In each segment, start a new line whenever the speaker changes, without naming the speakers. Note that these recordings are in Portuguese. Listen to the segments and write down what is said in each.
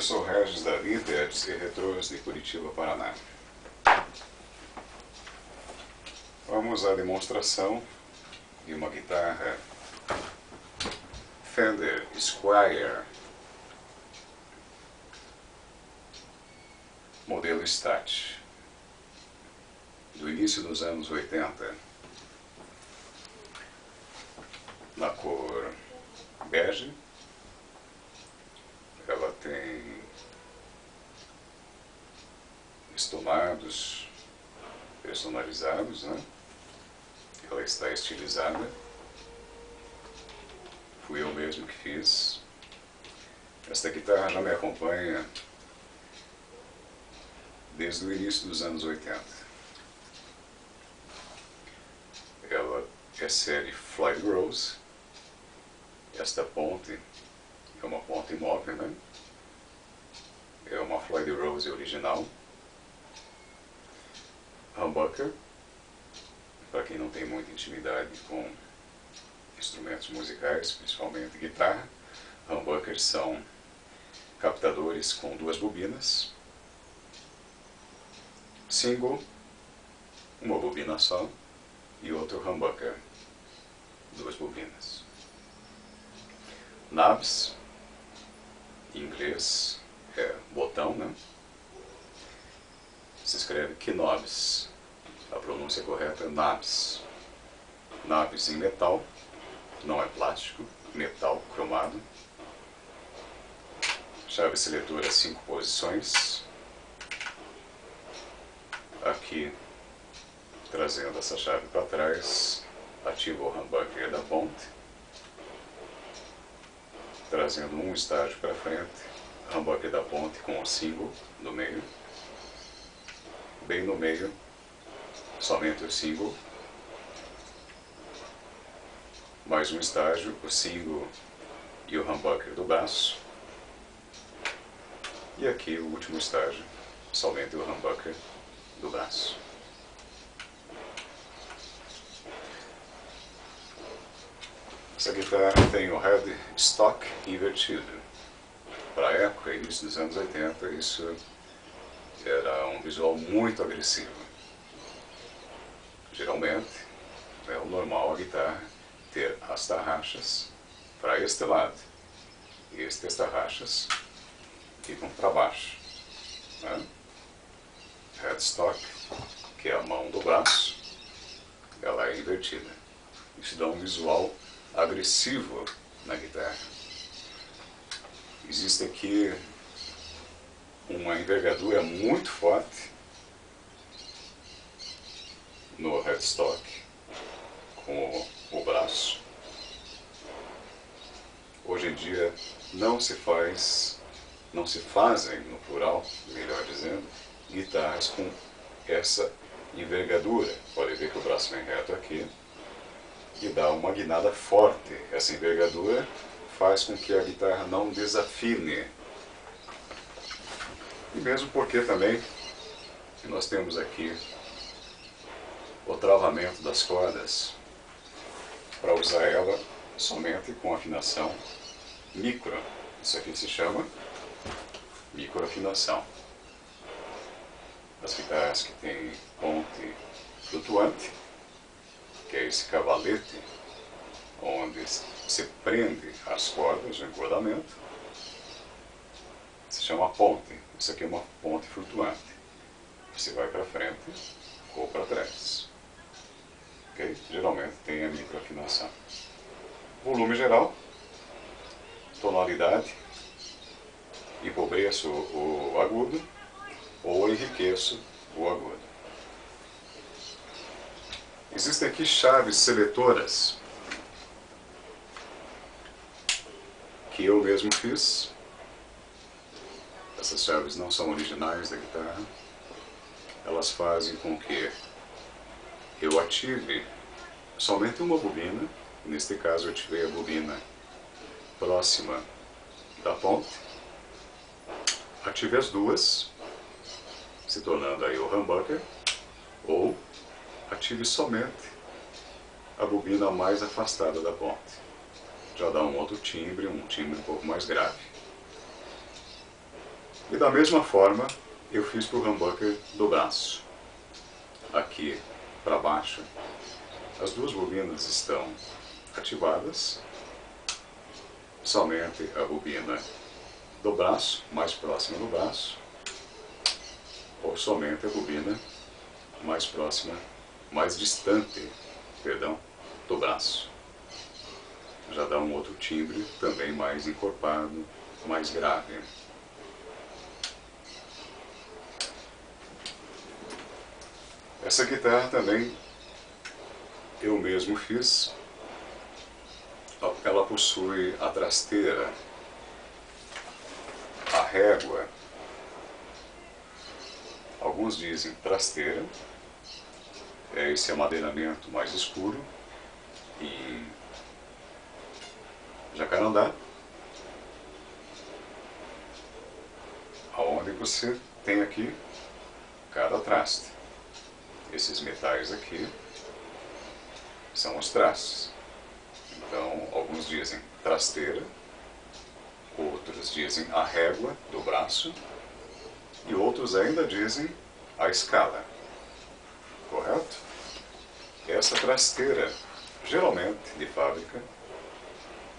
sou Regis da Líder de Retrôs de Curitiba, Paraná. Vamos à demonstração de uma guitarra Fender Squier, modelo Stat, do início dos anos 80, na cor bege. Ela tem estomados personalizados, né? Ela está estilizada. Fui eu mesmo que fiz. Esta guitarra já me acompanha desde o início dos anos 80. Ela é série Floyd Rose. Esta ponte é uma ponte móvel, né? É uma Floyd Rose original. Humbucker, para quem não tem muita intimidade com instrumentos musicais, principalmente guitarra. Humbuckers são captadores com duas bobinas. Single, uma bobina só, e outro humbucker, duas bobinas. Knobs, em inglês é botão, né? Se escreve knobs. A pronúncia correta é knobs. Knobs em metal, não é plástico, metal cromado. Chave seletora 5 posições. Aqui, trazendo essa chave para trás, ativa o humbucker da ponte. Trazendo um estágio para frente, humbucker da ponte com o single no meio. Bem no meio, somente o single. Mais um estágio, o single e o humbucker do braço. E aqui o último estágio, somente o humbucker do braço. Essa guitarra tem o headstock invertido. Para a época, início dos anos 80, isso era um visual muito agressivo. Geralmente, é o normal a guitarra ter as tarraxas para este lado. E estas tarraxas ficam para baixo, né? Headstock, que é a mão do braço, ela é invertida. Isso dá um visual agressivo na guitarra. Existe aqui uma envergadura muito forte no headstock com o braço. Hoje em dia não se fazem, no plural, melhor dizendo, guitarras com essa envergadura. Pode ver que o braço vem reto aqui e dá uma guinada forte. Essa envergadura faz com que a guitarra não desafine. E mesmo porque também nós temos aqui o travamento das cordas para usar ela somente com afinação micro. Isso aqui se chama microafinação. As guitarras que têm ponte flutuante, que é esse cavalete onde se prende as cordas, o encordamento, se chama ponte. Isso aqui é uma ponte flutuante. Você vai para frente ou para trás. Okay? Geralmente tem a microafinação. Volume geral, tonalidade, empobreço o agudo ou enriqueço o agudo. Existem aqui chaves seletoras que eu mesmo fiz. Essas chaves não são originais da guitarra. Elas fazem com que eu ative somente uma bobina. Neste caso eu ativei a bobina próxima da ponte. Ative as duas, se tornando aí o humbucker, ou ative somente a bobina mais afastada da ponte. Já dá um outro timbre, um timbre um pouco mais grave. E da mesma forma eu fiz para o humbucker do braço. Aqui para baixo as duas bobinas estão ativadas, somente a bobina do braço, mais próxima do braço, ou somente a bobina mais próxima, mais distante, perdão, do braço. Já dá um outro timbre, também mais encorpado, mais grave. Essa guitarra também eu mesmo fiz. Ela possui a trasteira, a régua. Alguns dizem trasteira, é esse amadeiramento mais escuro e jacarandá, aonde você tem aqui cada traste. Esses metais aqui são os trastes. Então, alguns dizem trasteira, outros dizem a régua do braço e outros ainda dizem a escala. Correto? Essa trasteira, geralmente de fábrica,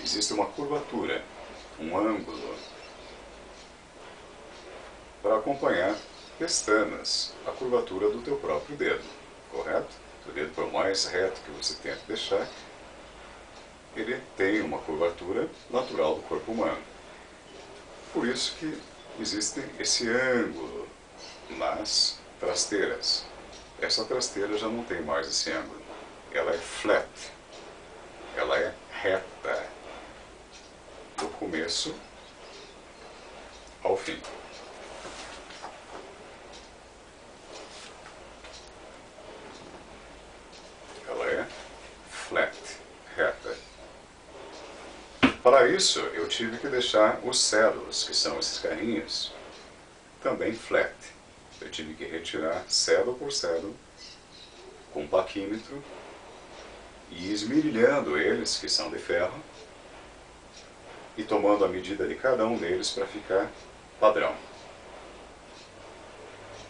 existe uma curvatura, um ângulo, para acompanhar pestanas, a curvatura do teu próprio dedo, correto? O dedo, por mais reto que você tente deixar, ele tem uma curvatura natural do corpo humano. Por isso que existe esse ângulo nas trasteiras. Essa trasteira já não tem mais esse ângulo. Ela é flat, ela é reta, do começo ao fim. Ela é flat, reta. Para isso, eu tive que deixar os cédulos, que são esses carrinhos, também flat. Eu tive que retirar cédula por cédula, com paquímetro, e ir esmerilhando eles, que são de ferro, e tomando a medida de cada um deles para ficar padrão.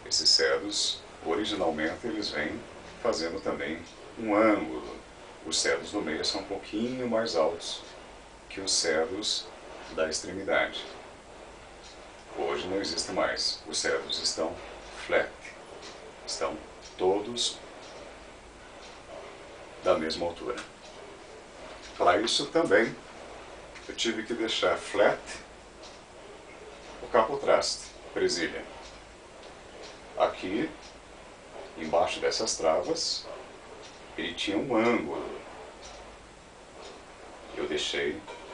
Esses cédulos, originalmente, eles vêm fazendo também um ângulo. Os cédulos do meio são um pouquinho mais altos que os cédulos da extremidade. Hoje não existe mais. Os cédulos estão flat. Estão todos da mesma altura. Para isso também eu tive que deixar flat o capotraste, presilha. Aqui, embaixo dessas travas, ele tinha um ângulo.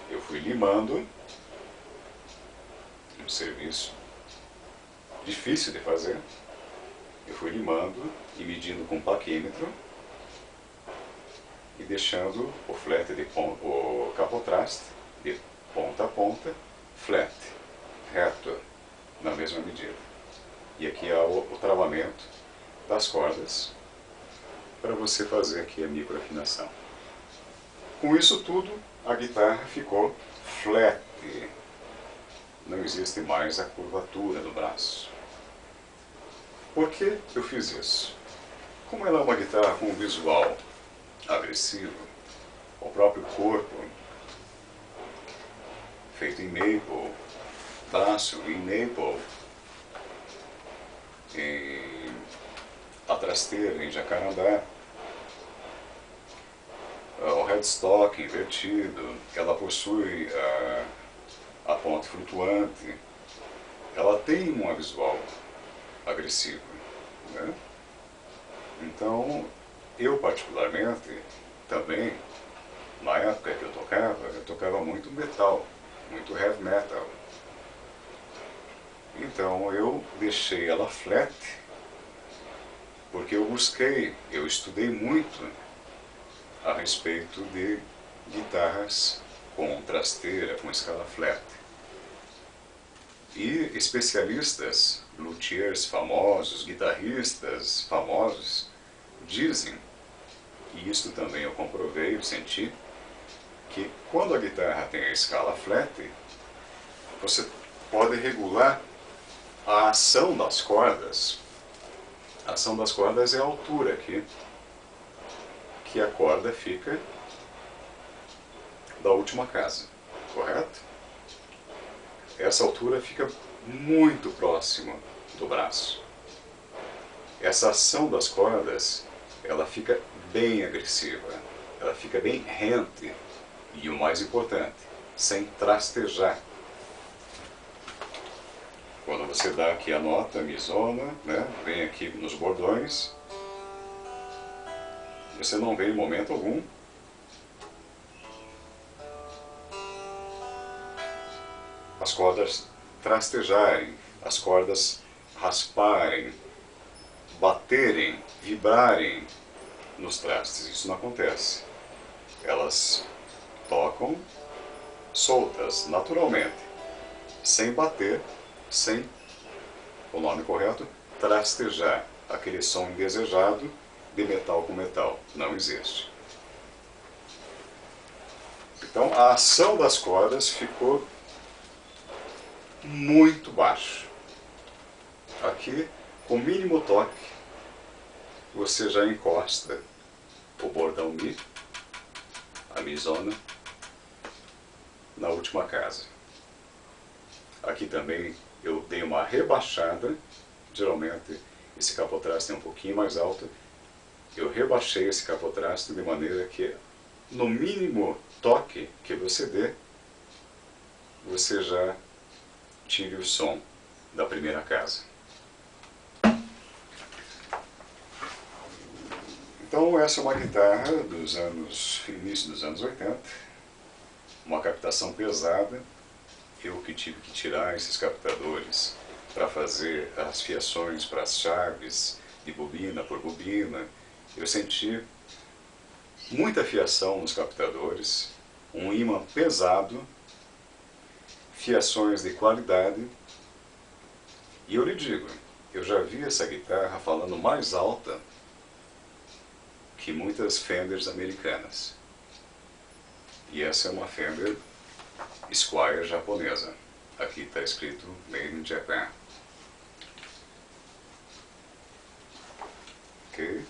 Eu fui limando, um serviço difícil de fazer. Eu fui limando e medindo com paquímetro e deixando o flat o capotraste de ponta a ponta, flat, reto, na mesma medida. E aqui há o travamento das cordas para você fazer aqui a microafinação. Com isso tudo, a guitarra ficou flat. Não existe mais a curvatura do braço. Por que eu fiz isso? Como ela é uma guitarra com um visual agressivo, o próprio corpo feito em maple, braço em maple, a trasteira em jacarandá, o headstock invertido, ela possui a ponte flutuante, ela tem um visual agressivo, né? Então, eu particularmente, também, na época que eu tocava muito metal, muito heavy metal. Então eu deixei ela flat, porque eu estudei muito a respeito de guitarras com trasteira, com escala flat. E especialistas, luthiers famosos, guitarristas famosos, dizem, e isso também eu comprovei, eu senti, que quando a guitarra tem a escala flat, você pode regular a ação das cordas, é a altura aqui que a corda fica da última casa, correto? Essa altura fica muito próximo do braço. Essa ação das cordas, ela fica bem agressiva, ela fica bem rente e, o mais importante, sem trastejar. Quando você dá aqui a nota, mi zona, né, vem aqui nos bordões, você não vê em momento algum as cordas trastejarem, as cordas rasparem, baterem, vibrarem nos trastes. Isso não acontece. Elas tocam soltas, naturalmente, sem bater, sem, o nome correto, trastejar. Aquele som indesejado de metal com metal. Não existe. Então a ação das cordas ficou muito baixo. Aqui, com o mínimo toque, você já encosta o bordão Mi, a Mi zona, na última casa. Aqui também eu dei uma rebaixada, geralmente esse capotraste é um pouquinho mais alto, eu rebaixei esse capotraste de maneira que no mínimo toque que você dê, você já tire o som da primeira casa. Então essa é uma guitarra dos início dos anos 80, uma captação pesada. Eu que tive que tirar esses captadores para fazer as fiações para as chaves de bobina por bobina. Eu senti muita fiação nos captadores, um ímã pesado, fiações de qualidade. E eu lhe digo, eu já vi essa guitarra falando mais alta que muitas Fenders americanas. E essa é uma Fender Squier japonesa. Aqui está escrito Made in Japan. Ok?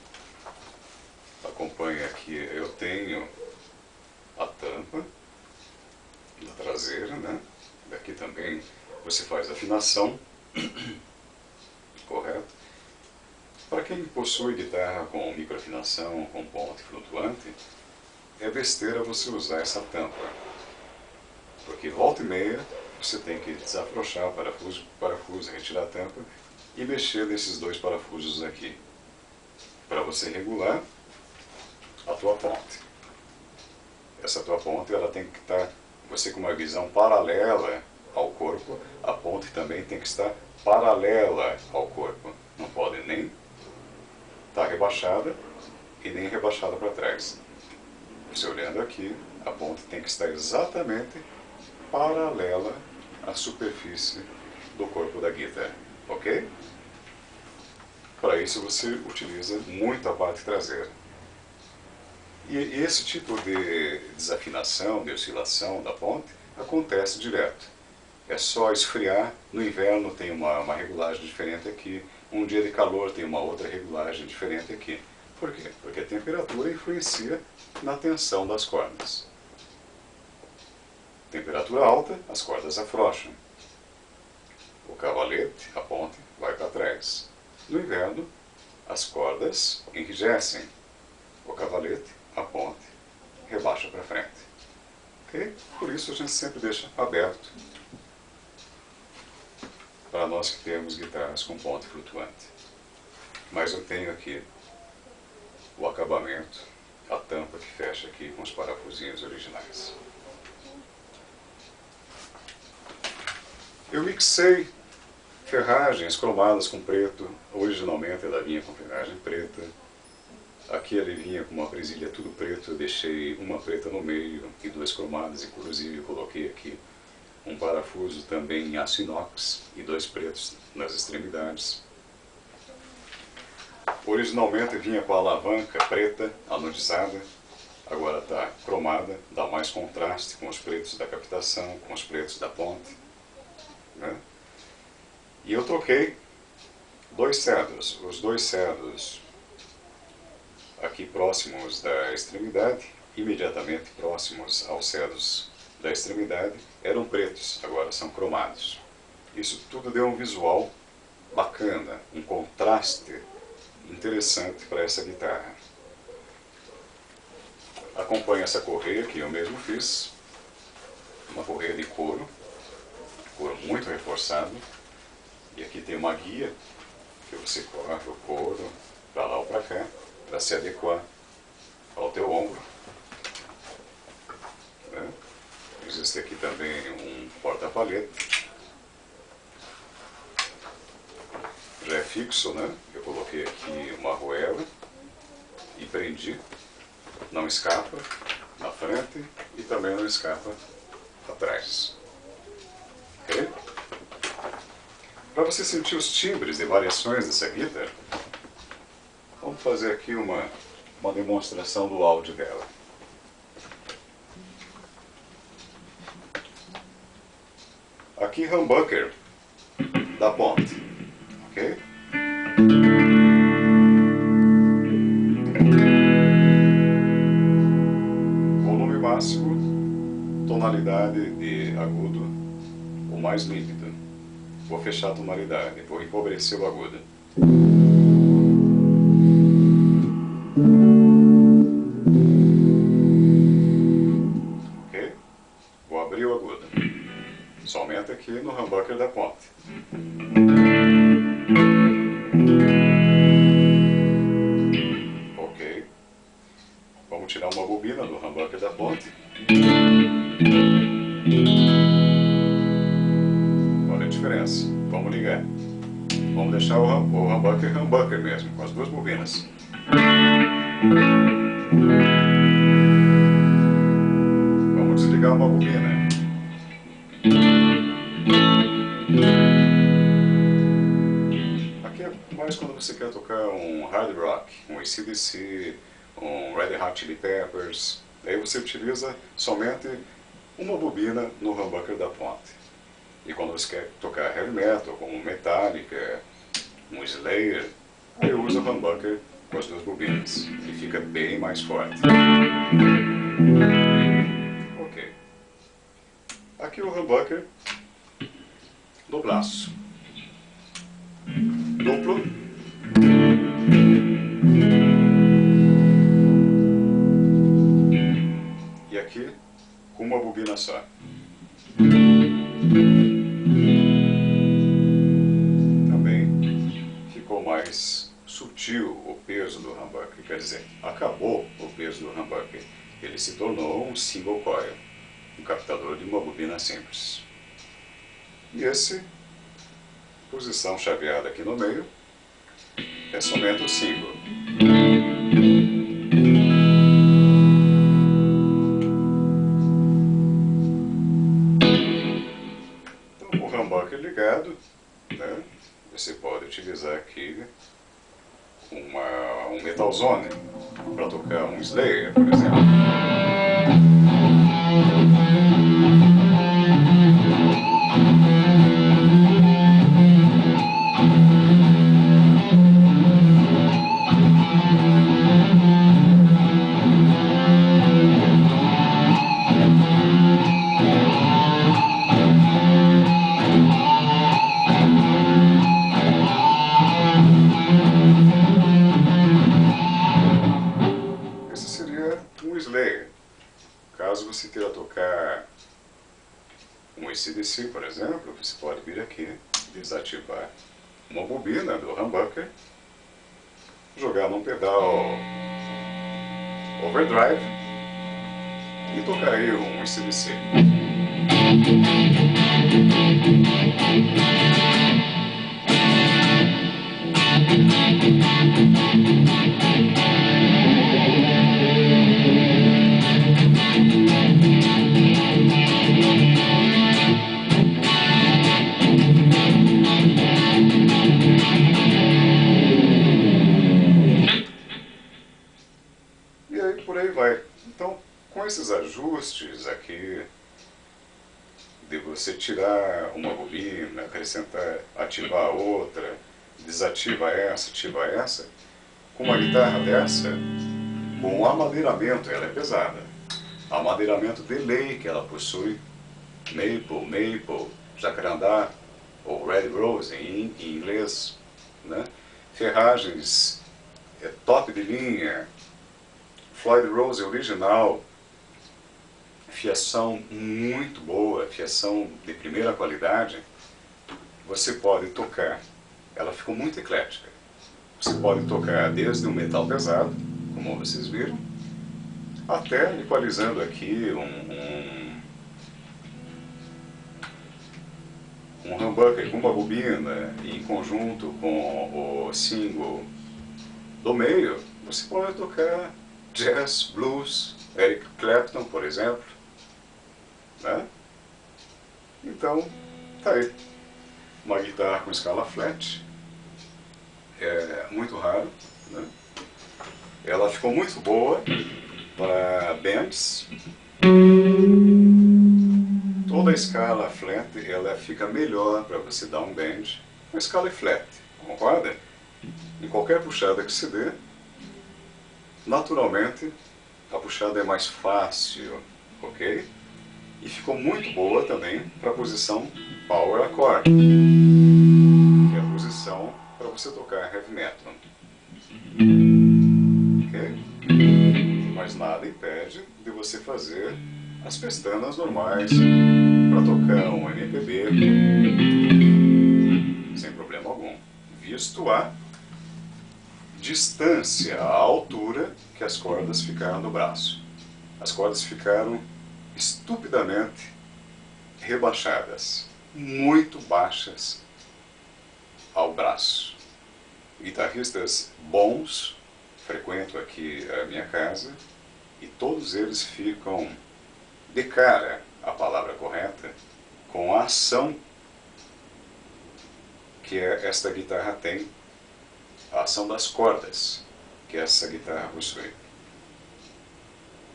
Acompanhe aqui, eu tenho a tampa da traseira, né? Daqui também você faz a afinação, correto? Para quem possui guitarra com microafinação, com ponte flutuante, é besteira você usar essa tampa. Porque volta e meia você tem que desafrouxar o parafuso, retirar a tampa e mexer nesses dois parafusos aqui, para você regular a tua ponte. Essa tua ponte ela tem que estar, você com uma visão paralela ao corpo, a ponte também tem que estar paralela ao corpo. Não pode nem estar rebaixada e nem rebaixada para trás. Você olhando aqui, a ponte tem que estar exatamente paralela à superfície do corpo da guitarra, ok? Para isso você utiliza muito a parte traseira. E esse tipo de desafinação, de oscilação da ponte, acontece direto. É só esfriar, no inverno tem uma regulagem diferente aqui, um dia de calor tem uma outra regulagem diferente aqui. Por quê? Porque a temperatura influencia na tensão das cordas. Temperatura alta, as cordas afrouxam. O cavalete, a ponte, vai para trás. No inverno, as cordas enrijecem. O cavalete, a ponte, rebaixa para frente. Ok? Por isso a gente sempre deixa aberto para nós que temos guitarras com ponte flutuante. Mas eu tenho aqui o acabamento, a tampa que fecha aqui com os parafusinhos originais. Eu mixei ferragens cromadas com preto. Originalmente ela vinha com ferragem preta. Aqui ele vinha com uma presilha tudo preto. Eu deixei uma preta no meio e duas cromadas. Inclusive eu coloquei aqui um parafuso também em aço inox e dois pretos nas extremidades. Originalmente vinha com a alavanca preta, anodizada. Agora está cromada, dá mais contraste com os pretos da captação, com os pretos da ponte. Né? E eu troquei dois cedros. Os dois cedros aqui próximos da extremidade, imediatamente próximos aos cedros da extremidade, eram pretos, agora são cromados. Isso tudo deu um visual bacana, um contraste interessante para essa guitarra. Acompanha essa correia que eu mesmo fiz, uma correia de couro muito reforçado, e aqui tem uma guia que você corre o couro para lá ou para cá, para se adequar ao teu ombro. Né? Existe aqui também um porta-palheta, já é fixo, né? Eu coloquei aqui uma arruela e prendi, não escapa na frente e também não escapa atrás. Ok? Para você sentir os timbres e variações dessa guitarra, vamos fazer aqui uma demonstração do áudio dela. Aqui humbucker da Ponte, ok? Volume máximo, tonalidade de agudo, o mais límpido. Vou fechar a tonalidade, vou empobrecer o agudo. Ok? Vou abrir o agudo. Somente aqui no humbucker da Ponte. Ok. Vamos tirar uma bobina do humbucker da Ponte. Olha a diferença. Vamos ligar. Vamos deixar o humbucker mesmo, com as duas bobinas. Vamos desligar uma bobina. Aqui é mais quando você quer tocar um hard rock, um AC/DC, um Red Hot Chili Peppers. Aí você utiliza somente uma bobina no humbucker da Ponte. E quando você quer tocar heavy metal, como Metallica, um Slayer, aí eu uso o humbucker com as duas bobinas, e fica bem mais forte. Ok. Aqui o humbucker do braço. Duplo. E aqui com uma bobina só. Também ficou mais sutil o peso do humbucker, quer dizer, acabou o peso do humbucker. Ele se tornou um single coil, um captador de uma bobina simples. E esse, posição chaveada aqui no meio, é somente o single. Então, o humbucker ligado, né, você pode utilizar aqui um Metal Zone para tocar um Slayer, por exemplo. Esse seria um Slayer. Caso você queira tocar um AC/DC, por exemplo, você pode vir aqui, desativar uma bobina do humbucker, jogar num pedal overdrive e tocar aí um AC/DC. E aí por aí vai. Então, com esses ajustes aqui de você tirar uma bobina, acrescentar, ativar outra, desativa essa, ativa essa. Com uma guitarra dessa, com o amadeiramento, ela é pesada. Amadeiramento de lei que ela possui, maple, jacarandá, ou red rose em inglês, né? Ferragens top de linha, Floyd Rose original, fiação muito boa, fiação de primeira qualidade. Você pode tocar, ela ficou muito eclética. Você pode tocar desde um metal pesado, como vocês viram, até equalizando aqui um humbucker com uma bobina em conjunto com o single do meio. Você pode tocar jazz, blues, Eric Clapton, por exemplo, né? Então, tá aí. Uma guitarra com escala flat, é muito raro, né? Ela ficou muito boa para bands. Toda a escala flat, ela fica melhor para você dar um bend. A escala é flat, concorda? Em qualquer puxada que se dê, naturalmente, a puxada é mais fácil, ok? E ficou muito boa também para a posição power accord, que é a posição para você tocar heavy metal. Ok? Mas nada impede de você fazer as pestanas normais para tocar um MPB sem problema algum, visto a distância, a altura que as cordas ficaram do braço. As cordas ficaram estupidamente rebaixadas, muito baixas ao braço. Guitarristas bons frequentam aqui a minha casa e todos eles ficam de cara, a palavra correta, com a ação que esta guitarra tem, a ação das cordas que essa guitarra possui.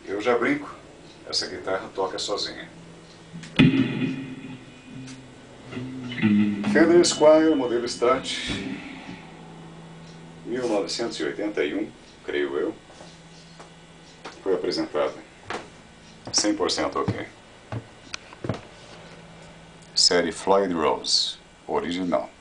Eu já brinco, essa guitarra toca sozinha. Fender Squier, modelo Strat, 1981, creio eu, foi apresentada 100% ok. Série Floyd Rose, original.